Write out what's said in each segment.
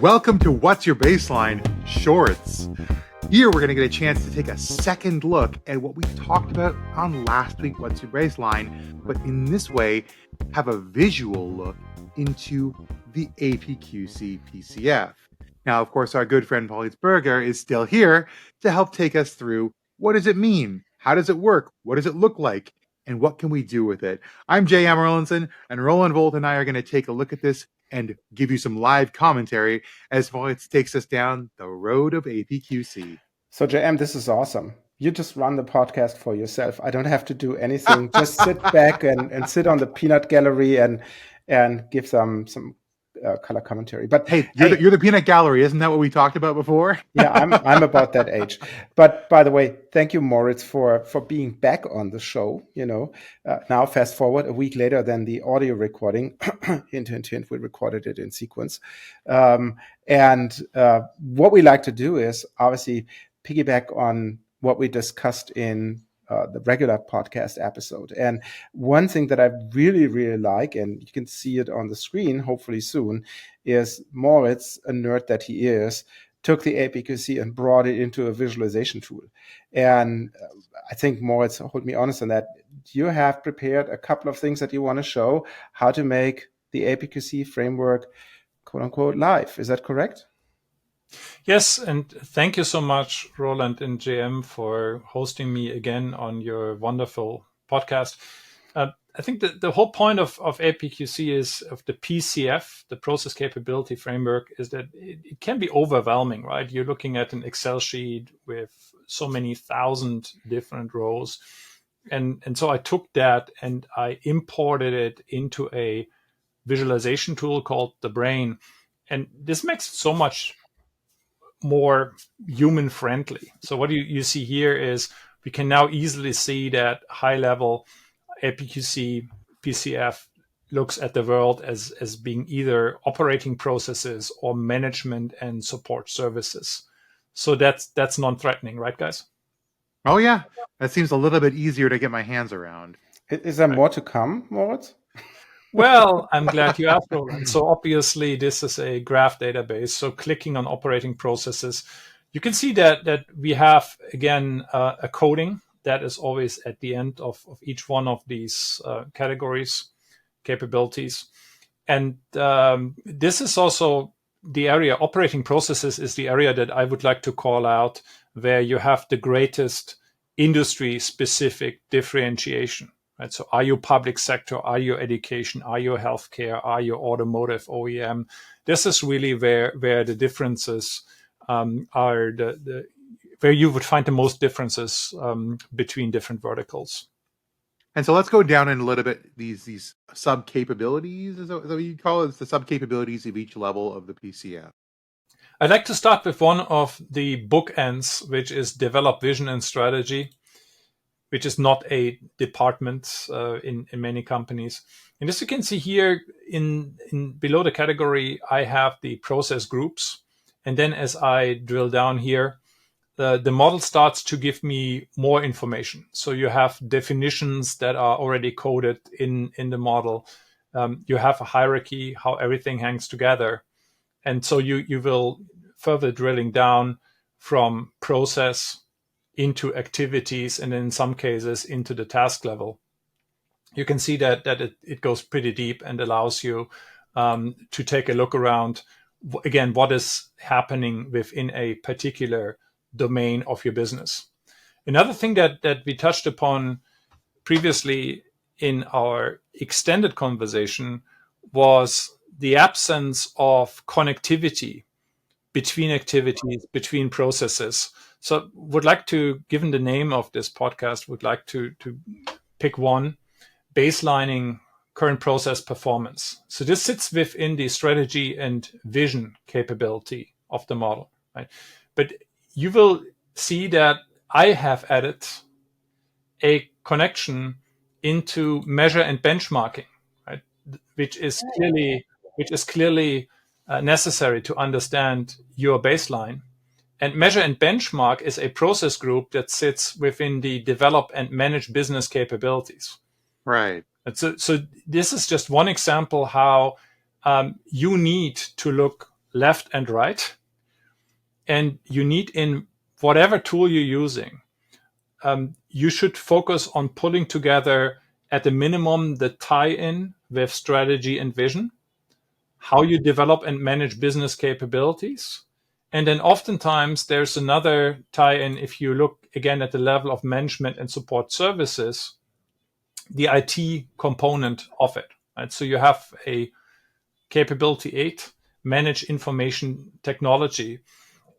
Welcome to What's Your Baseline Shorts. Here we're going to get a chance to take a second look at what we talked about on last week, What's Your Baseline, but in this way, have a visual look into the APQC PCF. Now, of course, our good friend Moritz Berger is still here to help take us through what does it mean? How does it work? What does it look like? And what can we do with it? I'm Jay Amerlinson, and Roland Volt and I are going to take a look at this and give you some live commentary as Moritz takes us down the road of APQC. So, JM, this is awesome. You just run the podcast for yourself. I don't have to do anything. Just sit back and sit on the peanut gallery and give some color commentary. But hey, you're the peanut gallery. Isn't that what we talked about before? Yeah, I'm about that age. But by the way, thank you, Moritz, for being back on the show. Now fast forward a week later than the audio recording. hint, we recorded it in sequence. And what we like to do is obviously piggyback on what we discussed in the regular podcast episode. And one thing that I really, really like, and you can see it on the screen, hopefully soon, is Moritz, a nerd that he is, took the APQC and brought it into a visualization tool. And I think, Moritz, hold me honest on that. You have prepared a couple of things that you want to show how to make the APQC framework, quote unquote, live. Is that correct? Yes, and thank you so much, Roland and JM, for hosting me again on your wonderful podcast. I think that the whole point of APQC is of the PCF, the Process Capability Framework, is that it can be overwhelming, right? You're looking at an Excel sheet with so many thousand different rows. And so I took that and I imported it into a visualization tool called the Brain. And this makes it so much more human friendly. So what you see here is we can now easily see that high level APQC PCF looks at the world as being either operating processes or management and support services. So that's non-threatening, right, guys? Oh yeah, that seems a little bit easier to get my hands around. Is there more to come, Moritz? Well, I'm glad you asked, Roland. So obviously this is a graph database. So clicking on operating processes, you can see that we have, again, a coding that is always at the end of each one of these categories, capabilities. And this is also the area, operating processes is the area that I would like to call out where you have the greatest industry-specific differentiation. Right? So are you public sector? Are you education? Are you healthcare? Are you automotive OEM? This is really where the differences are, where you would find the most differences between different verticals. And so let's go down in a little bit these sub-capabilities, is that what you call it? It's the sub-capabilities of each level of the PCF. I'd like to start with one of the bookends, which is develop vision and strategy, which is not a department in many companies. And as you can see here, in below the category, I have the process groups. And then as I drill down here, the model starts to give me more information. So you have definitions that are already coded in the model. You have a hierarchy, how everything hangs together. And so you will further drilling down from process into activities, and in some cases into the task level. You can see that it goes pretty deep and allows you to take a look around, again, what is happening within a particular domain of your business. Another thing that we touched upon previously in our extended conversation was the absence of connectivity between activities, between processes. So would like to, given the name of this podcast, would like to pick one, baselining current process performance. So this sits within the strategy and vision capability of the model, right? But you will see that I have added a connection into measure and benchmarking, right? Which is clearly necessary to understand your baseline. And measure and benchmark is a process group that sits within the develop and manage business capabilities. Right. And so this is just one example how you need to look left and right. And you need, in whatever tool you're using, you should focus on pulling together at the minimum the tie-in with strategy and vision, how you develop and manage business capabilities. And then oftentimes there's another tie-in. If you look again at the level of management and support services, the IT component of it, right? So you have a capability 8, manage information technology.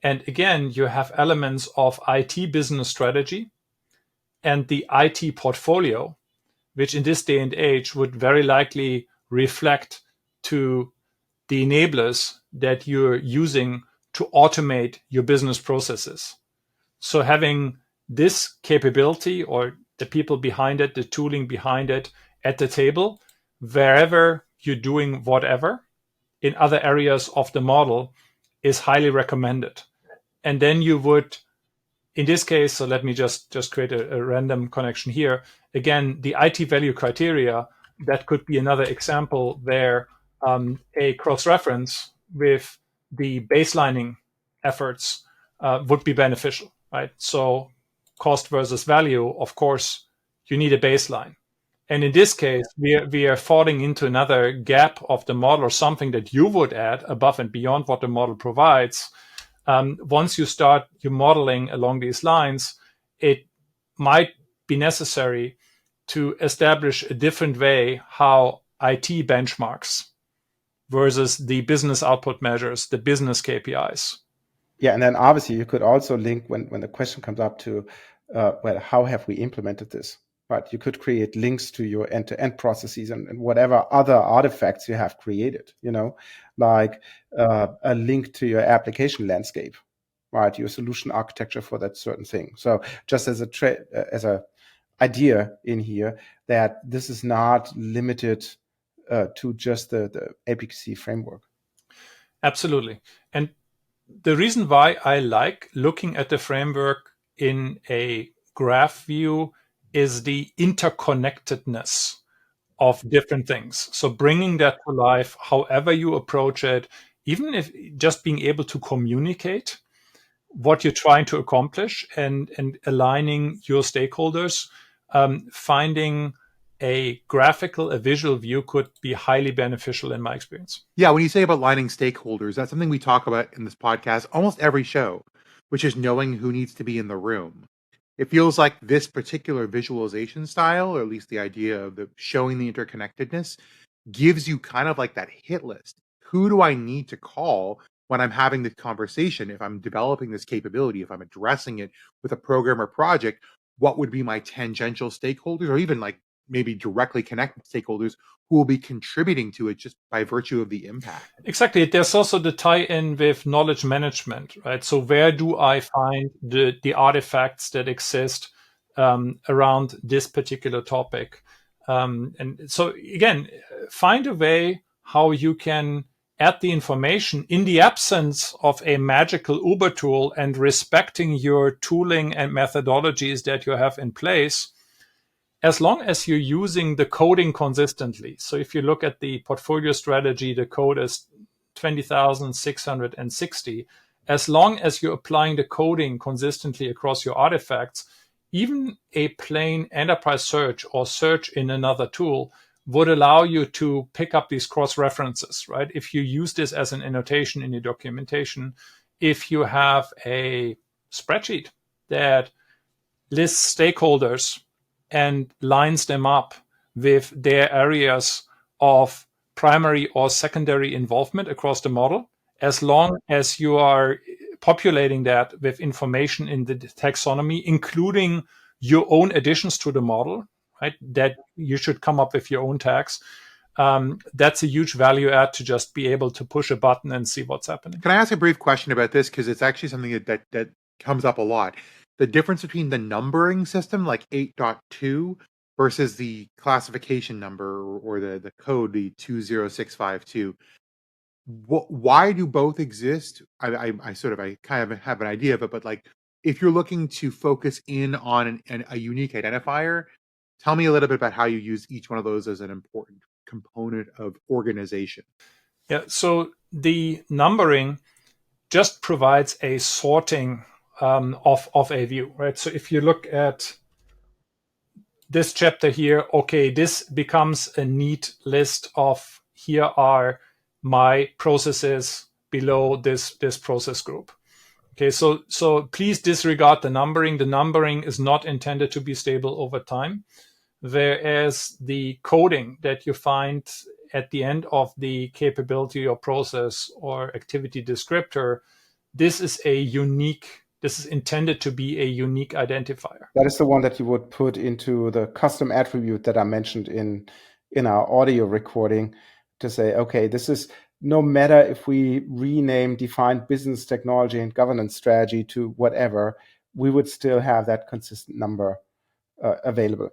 And again, you have elements of IT business strategy and the IT portfolio, which in this day and age would very likely reflect to the enablers that you're using to automate your business processes. So having this capability, or the people behind it, the tooling behind it, at the table, wherever you're doing whatever in other areas of the model, is highly recommended. And then you would, in this case, so let me just create a random connection here. Again, the IT value criteria, that could be another example where a cross-reference with the baselining efforts would be beneficial, right? So cost versus value, of course, you need a baseline. And in this case, we are falling into another gap of the model, or something that you would add above and beyond what the model provides. Once you start your modeling along these lines, it might be necessary to establish a different way how IT benchmarks versus the business output measures, the business KPIs. Yeah, and then obviously you could also link when the question comes up to, well, how have we implemented this? Right, you could create links to your end-to-end processes and whatever other artifacts you have created. Like a link to your application landscape, right? Your solution architecture for that certain thing. So just as a idea in here, that this is not limited to just the APQC framework. Absolutely. And the reason why I like looking at the framework in a graph view is the interconnectedness of different things. So bringing that to life, however you approach it, even if just being able to communicate what you're trying to accomplish and aligning your stakeholders, finding a graphical, a visual view could be highly beneficial in my experience. Yeah, when you say about aligning stakeholders, that's something we talk about in this podcast almost every show, which is knowing who needs to be in the room. It feels like this particular visualization style, or at least the idea of showing the interconnectedness, gives you kind of like that hit list. Who do I need to call when I'm having this conversation? If I'm developing this capability, if I'm addressing it with a program or project, what would be my tangential stakeholders, or even like maybe directly connected stakeholders who will be contributing to it just by virtue of the impact? Exactly. There's also the tie-in with knowledge management, right? So where do I find the artifacts that exist around this particular topic? And so again, find a way how you can add the information in the absence of a magical Uber tool, and respecting your tooling and methodologies that you have in place, as long as you're using the coding consistently. So if you look at the portfolio strategy, the code is 20,660. As long as you're applying the coding consistently across your artifacts, even a plain enterprise search or search in another tool would allow you to pick up these cross references, right? If you use this as an annotation in your documentation, if you have a spreadsheet that lists stakeholders and lines them up with their areas of primary or secondary involvement across the model, as long as you are populating that with information in the taxonomy, including your own additions to the model, right? That you should come up with your own tags. That's a huge value add to just be able to push a button and see what's happening. Can I ask a brief question about this? Because it's actually something that comes up a lot. The difference between the numbering system, like 8.2, versus the classification number or the code, the 20652. Why do both exist? I kind of have an idea of it, but like if you're looking to focus in on a unique identifier, tell me a little bit about how you use each one of those as an important component of organization. Yeah, so the numbering just provides a sorting of a view, right? So if you look at this chapter here, okay, this becomes a neat list of here are my processes below this process group. Okay, so please disregard the numbering. The numbering is not intended to be stable over time, whereas the coding that you find at the end of the capability or process or activity descriptor, this is intended to be a unique identifier. That is the one that you would put into the custom attribute that I mentioned in our audio recording to say, okay, this is no matter if we rename defined business technology and governance strategy to whatever, we would still have that consistent number available.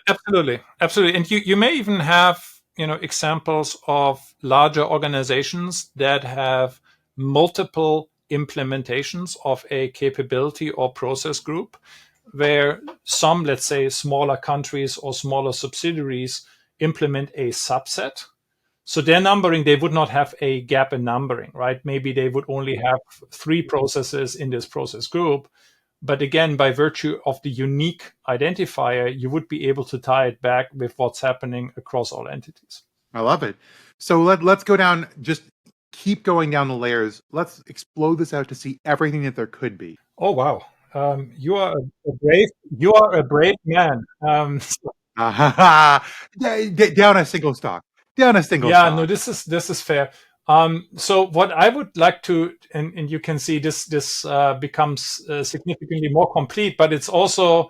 Absolutely. And you may even have examples of larger organizations that have multiple implementations of a capability or process group, where some, let's say, smaller countries or smaller subsidiaries implement a subset. So their numbering, they would not have a gap in numbering, right? Maybe they would only have 3 processes in this process group. But again, by virtue of the unique identifier, you would be able to tie it back with what's happening across all entities. I love it. So let's go down, just keep going down the layers. Let's explode this out to see everything that there could be. Oh, wow. You are a brave man. Down a single stock. Yeah, no, this is fair. So what I would like to, and you can see this becomes significantly more complete, but it's also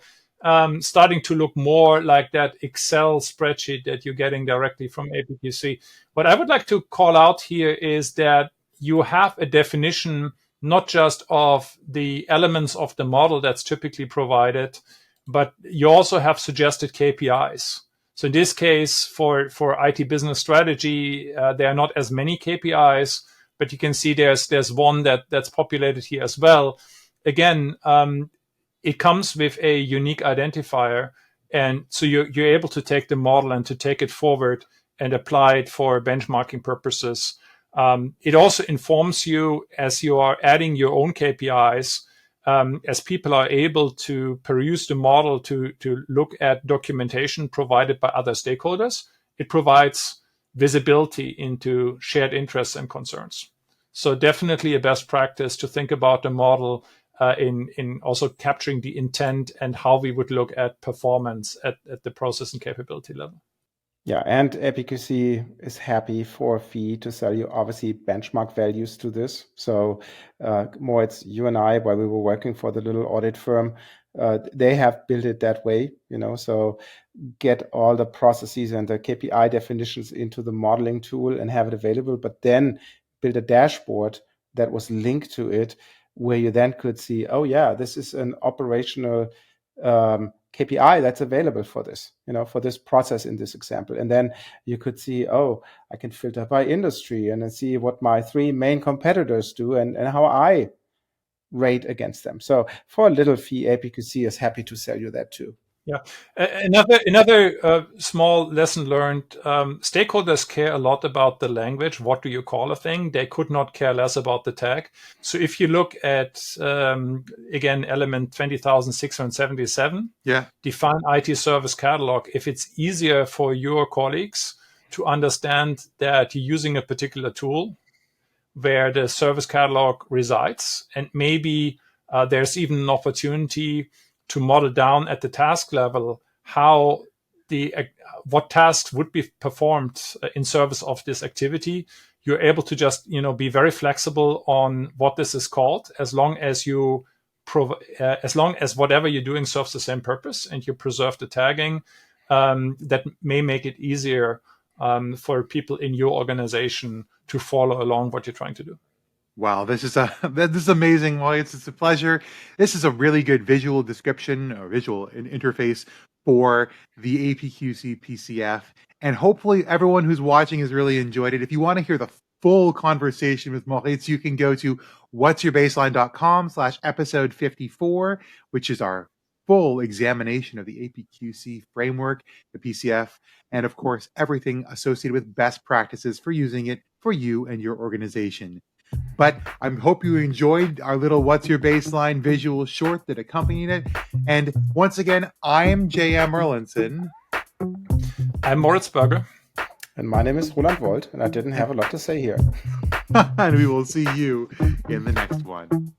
starting to look more like that Excel spreadsheet that you're getting directly from APQC. What I would like to call out here is that you have a definition not just of the elements of the model that's typically provided, but you also have suggested KPIs. So in this case, for IT business strategy, there are not as many KPIs, but you can see there's one that's populated here as well. Again, it comes with a unique identifier, and so you're able to take the model and to take it forward and apply it for benchmarking purposes. It also informs you as you are adding your own KPIs. As people are able to peruse the model to look at documentation provided by other stakeholders, it provides visibility into shared interests and concerns. So definitely a best practice to think about the model in also capturing the intent and how we would look at performance at the process and capability level. Yeah, and APQC is happy for a fee to sell you obviously benchmark values to this. So Moritz, you and I, while we were working for the little audit firm, they have built it that way, so get all the processes and the KPI definitions into the modeling tool and have it available, but then build a dashboard that was linked to it where you then could see, oh yeah, this is an operational KPI that's available for this, for this process in this example. And then you could see, oh, I can filter by industry and then see what my 3 main competitors do and how I rate against them. So for a little fee, APQC is happy to sell you that too. Yeah. Another small lesson learned, stakeholders care a lot about the language. What do you call a thing? They could not care less about the tag. So if you look at, again, element 20,677, define IT service catalog, if it's easier for your colleagues to understand that you're using a particular tool where the service catalog resides, and maybe there's even an opportunity to model down at the task level how what tasks would be performed in service of this activity. You're able to just be very flexible on what this is called, as long as whatever you're doing serves the same purpose and you preserve the tagging. That may make it easier for people in your organization to follow along what you're trying to do. Wow, this is amazing. Well, it's a pleasure. This is a really good visual description or visual interface for the APQC PCF. And hopefully everyone who's watching has really enjoyed it. If you want to hear the full conversation with Moritz, you can go to whatsyourbaseline.com/episode 54, which is our full examination of the APQC framework, the PCF, and of course, everything associated with best practices for using it for you and your organization. But I hope you enjoyed our little What's Your Baseline visual short that accompanied it. And once again, I'm J.M. Erlinson. I'm Moritz Berger. And my name is Roland Wold, and I didn't have a lot to say here. And we will see you in the next one.